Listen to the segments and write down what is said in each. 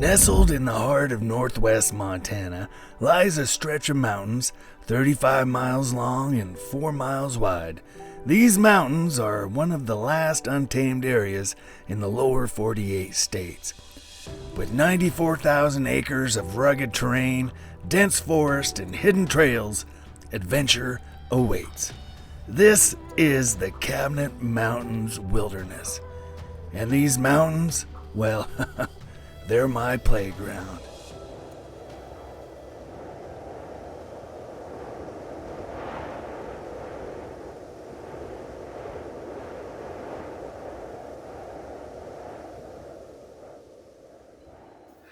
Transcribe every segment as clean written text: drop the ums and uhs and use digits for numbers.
Nestled in the heart of northwest Montana lies a stretch of mountains 35 miles long and 4 miles wide. These mountains are one of the last untamed areas in the lower 48 states. With 94,000 acres of rugged terrain, dense forest, and hidden trails, adventure awaits. This is the Cabinet Mountains Wilderness. And these mountains, well, they're my playground.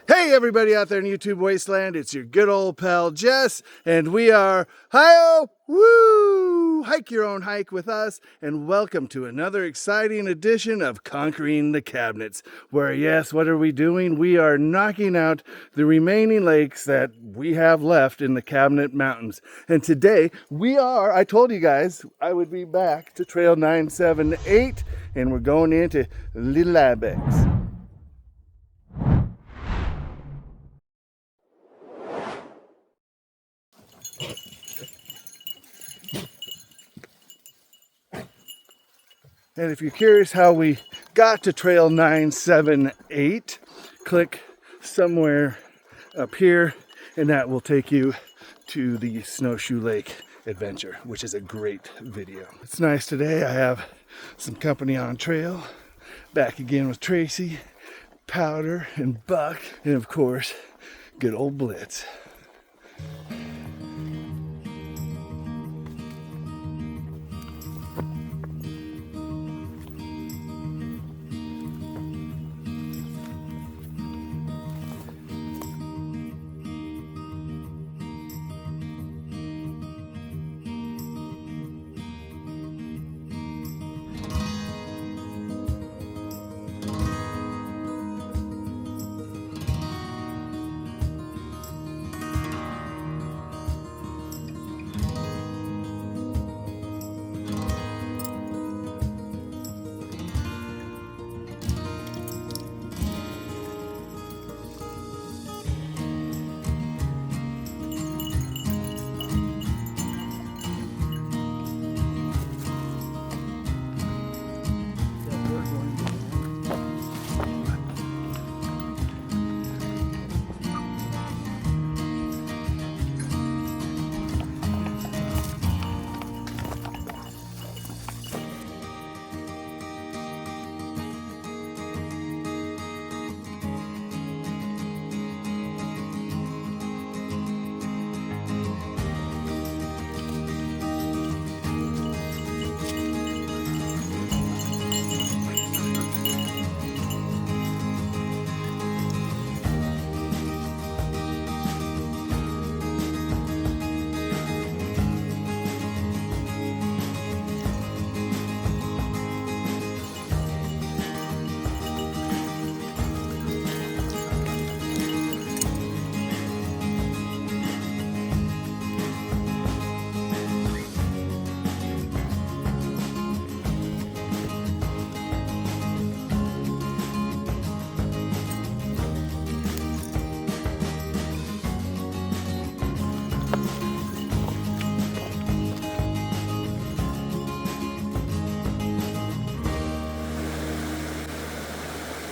Hey everybody out there in YouTube Wasteland, it's your good old pal Jess, and we are HYOH-WU! Hike your own hike with us, and welcome to another exciting edition of Conquering the Cabinets, where yes, what are we doing? We are knocking out the remaining lakes that we have left in the Cabinet Mountains. And today I told you guys I would be back to Trail 978, and we're going into Little Ibex. And if you're curious how we got to Trail 978, click somewhere up here, and that will take you to the Snowshoe Lake adventure, which is a great video. It's nice today. I have some company on trail. Back again with Tracy, Powder, and Buck, and of course, good old Blitz.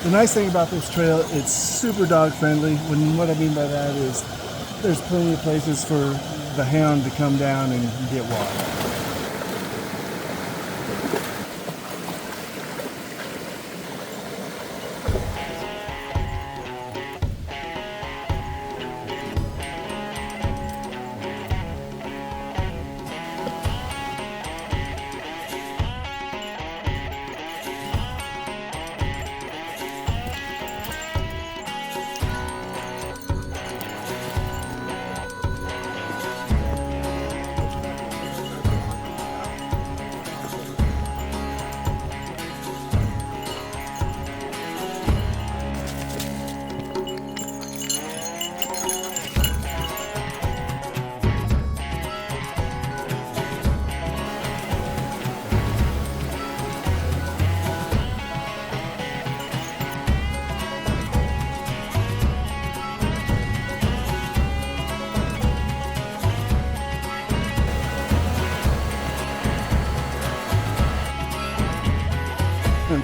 The nice thing about this trail, it's super dog friendly. What I mean by that is there's plenty of places for the hound to come down and get water.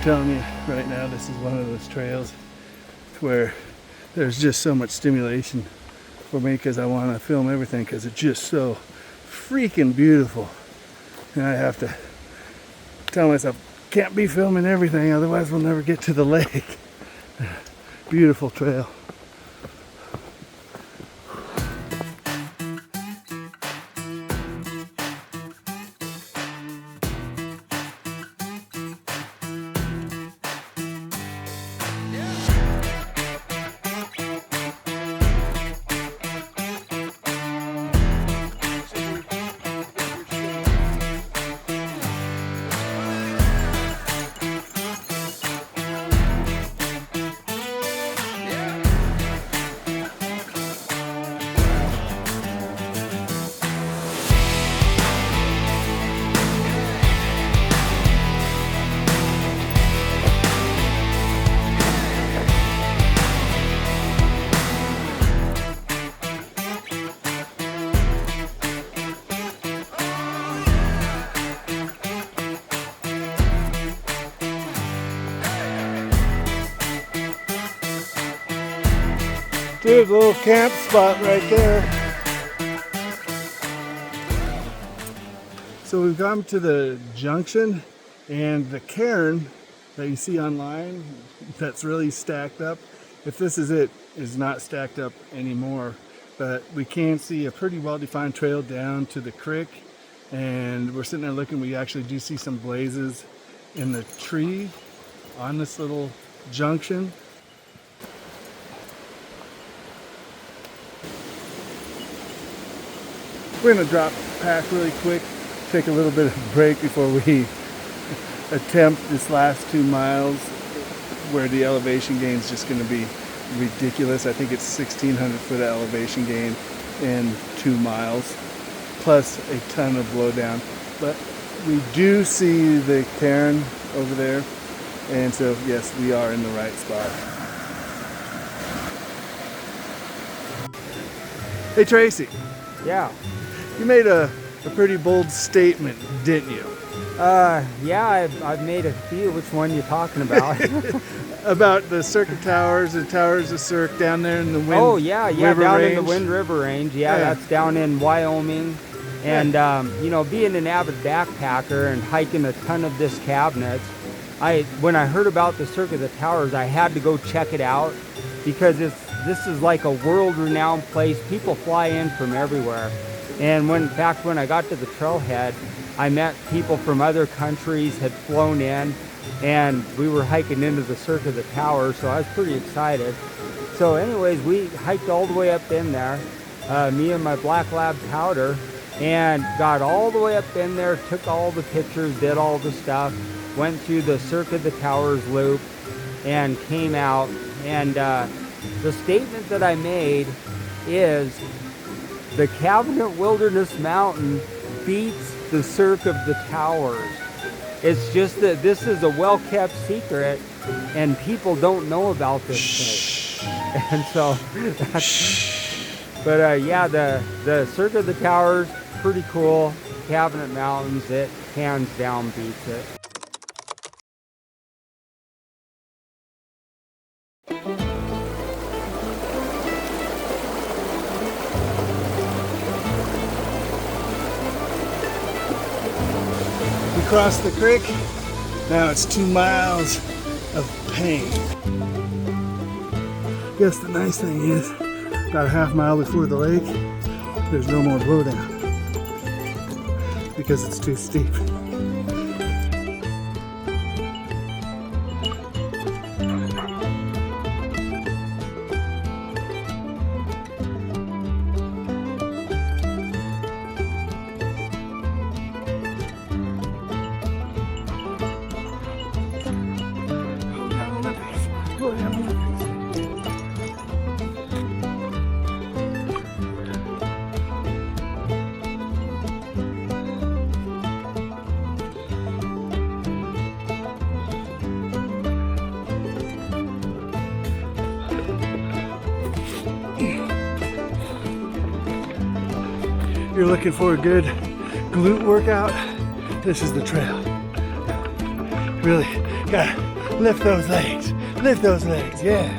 telling you right now, this is one of those trails where there's just so much stimulation for me because I want to film everything because it's just so freaking beautiful. And I have to tell myself, can't be filming everything, otherwise we'll never get to the lake. Beautiful trail. There's a little camp spot right there. So we've come to the junction, and the cairn that you see online that's really stacked up, if this is it, is not stacked up anymore. But we can see a pretty well-defined trail down to the creek, and we're sitting there looking. We actually do see some blazes in the tree on this little junction. We're going to drop pack really quick, take a little bit of a break before we attempt this last 2 miles where the elevation gain is just going to be ridiculous. I think it's 1,600 foot elevation gain in 2 miles, plus a ton of blowdown. But we do see the cairn over there, and so yes, we are in the right spot. Hey Tracy. Yeah. You made a pretty bold statement, didn't you? Yeah, I've made a few. Which one you talking about? About the Circuit Towers, the Towers of Cirque down there in the Wind Oh, yeah, River down range. in the Wind River Range. Yeah, that's down in Wyoming. And, you know, being an avid backpacker and hiking a ton of this cabinets, when I heard about the Circuit of the Towers, I had to go check it out because this is like a world-renowned place. People fly in from everywhere. And in fact, when I got to the Trailhead, I met people from other countries had flown in, and we were hiking into the Circuit of the Towers, so I was pretty excited. So anyways, we hiked all the way up in there, me and my Black Lab Powder, and got all the way up in there, took all the pictures, did all the stuff, went through the Circuit of the Towers loop, and came out. And the statement that I made is, the Cabinet Wilderness Mountain beats the Circuit of the Towers. It's just that this is a well-kept secret, and people don't know about this thing. And so, but yeah, the Circuit of the Towers, pretty cool. Cabinet Mountains, it hands down beats it. Across the creek, now it's 2 miles of pain. Yes, the nice thing is, about a half mile before the lake, there's no more blowdown because it's too steep. You're looking for a good glute workout, this is the trail. Really Lift those legs. Lift those legs, yeah.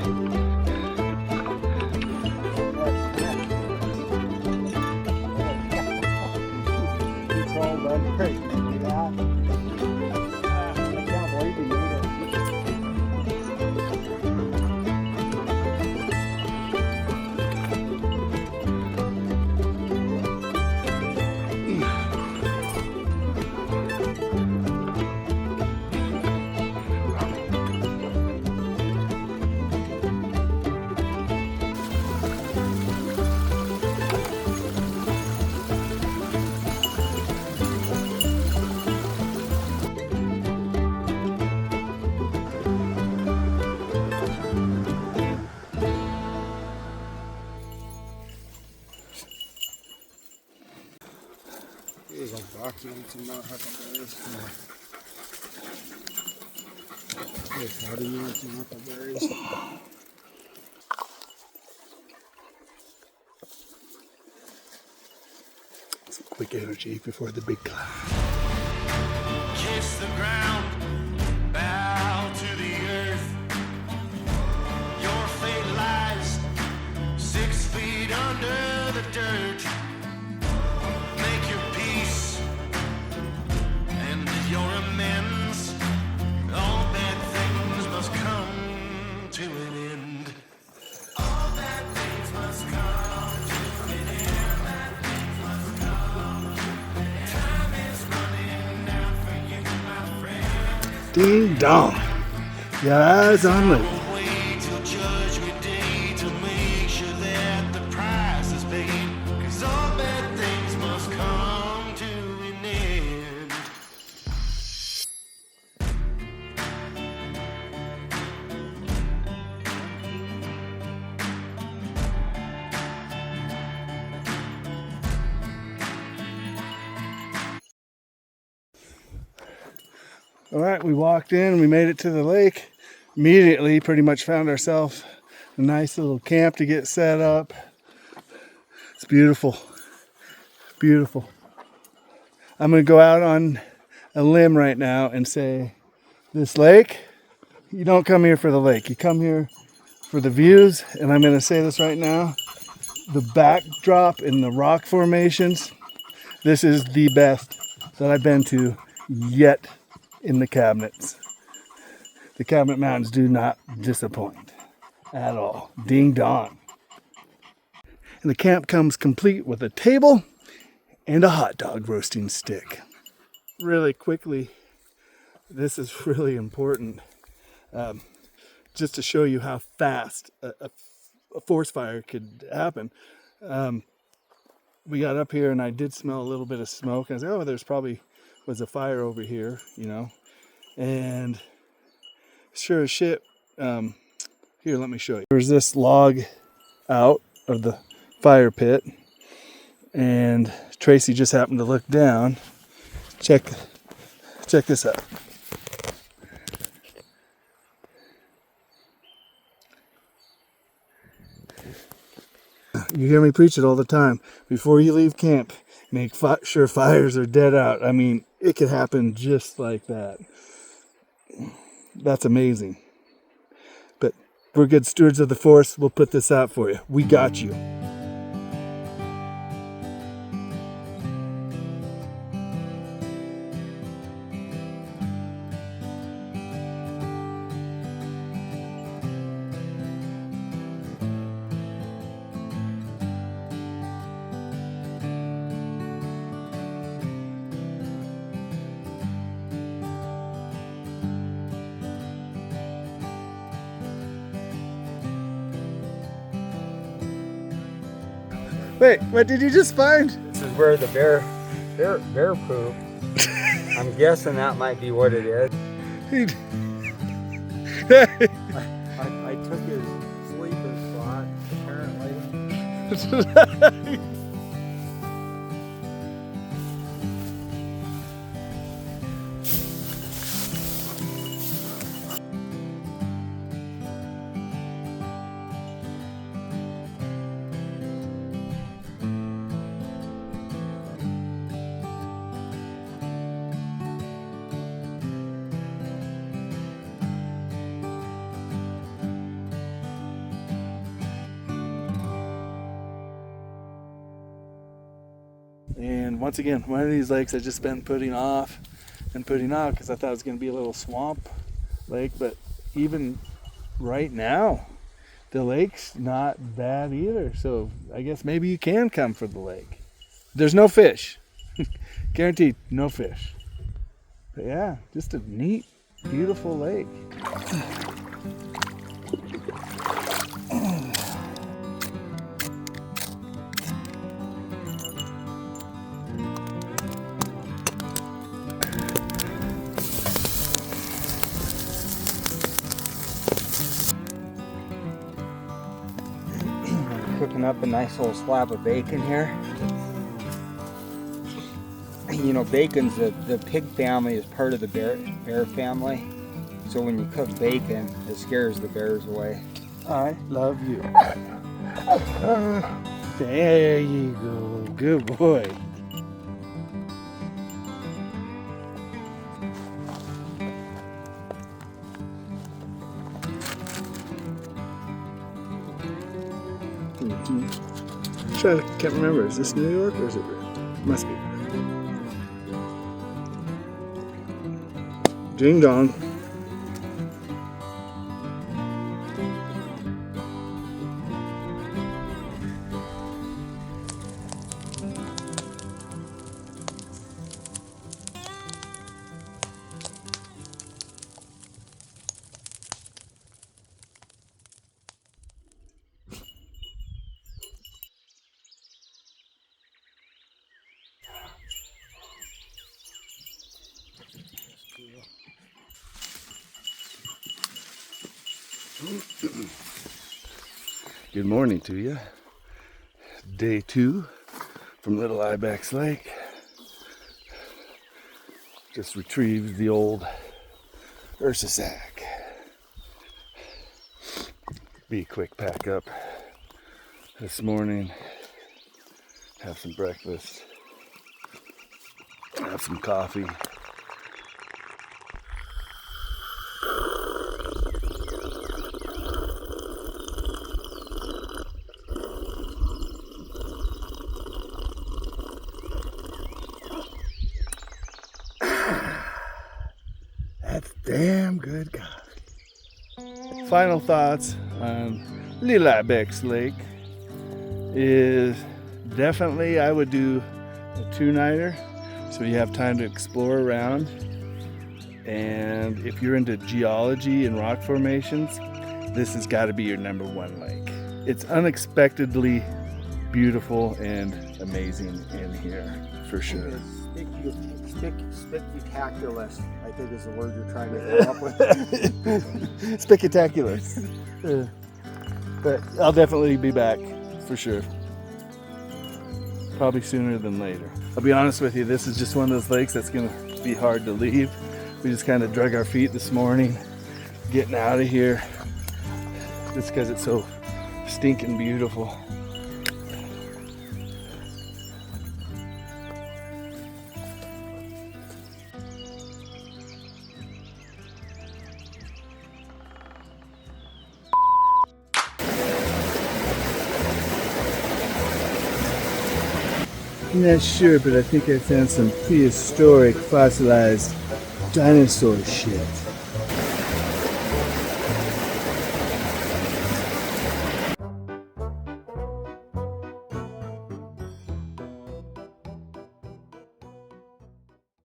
How do you want some huckleberries? Some quick energy before the big cloud. Kiss the ground, bow to the earth. Your fate lies 6 feet under the dirt. Make your peace and your amends. All bad things must come to an end. All bad things must come to an end. Bad things must come. Time is running out for you, my friend. Ding dong. Your eyes on me. Wait till judgment day to make sure that the price is paid. 'Cause all bad things must come to an end. All right, we walked in, we made it to the lake. Immediately, pretty much found ourselves a nice little camp to get set up. It's beautiful, beautiful. I'm gonna go out on a limb right now and say, this lake, you don't come here for the lake, you come here for the views. And I'm gonna say this right now, the backdrop in the rock formations, this is the best that I've been to yet in the cabinets. The Cabinet Mountains do not disappoint at all. Ding dong. And the camp comes complete with a table and a hot dog roasting stick. Really quickly, this is really important, just to show you how fast a forest fire could happen. We got up here and I did smell a little bit of smoke. I was like, oh, there's probably was a fire over here, you know. And sure as shit, here, let me show you. There's this log out of the fire pit, and Tracy just happened to look down. Check this out. You hear me preach it all the time. Before you leave camp, make sure fires are dead out. I mean, it could happen just like that. That's amazing. But we're good stewards of the forest. We'll put this out for you. We got you. Wait, what did you just find? This is where the bear pooped. I'm guessing that might be what it is. I took his sleeping spot, apparently. And once again, one of these lakes I've just been putting off because I thought it was going to be a little swamp lake, but even right now, the lake's not bad either. So I guess maybe you can come for the lake. There's no fish. Guaranteed, no fish. But yeah, just a neat, beautiful lake. Cooking up a nice little slab of bacon here. You know, bacon's the pig family is part of the bear family. So when you cook bacon, it scares the bears away. I love you. There you go. Good boy. Can't remember. Is this New York or is it? Must be. Ding dong. Good morning to you. Day 2 from Little Ibex Lake. Just retrieved the old Ursa sack. Be a quick pack up this morning. Have some breakfast. Have some coffee. Damn good coffee. Final thoughts on Little Ibex Lake is definitely I would do a 2-nighter so you have time to explore around. And if you're into geology and rock formations, this has got to be your number 1 lake. It's unexpectedly beautiful and amazing in here for sure. Spectacular, I think is the word you're trying to come up with. Spectacular. But I'll definitely be back for sure. Probably sooner than later. I'll be honest with you, this is just one of those lakes that's going to be hard to leave. We just kind of drug our feet this morning, getting out of here, just because it's so stinking beautiful. I'm not sure, but I think I found some prehistoric fossilized dinosaur shit.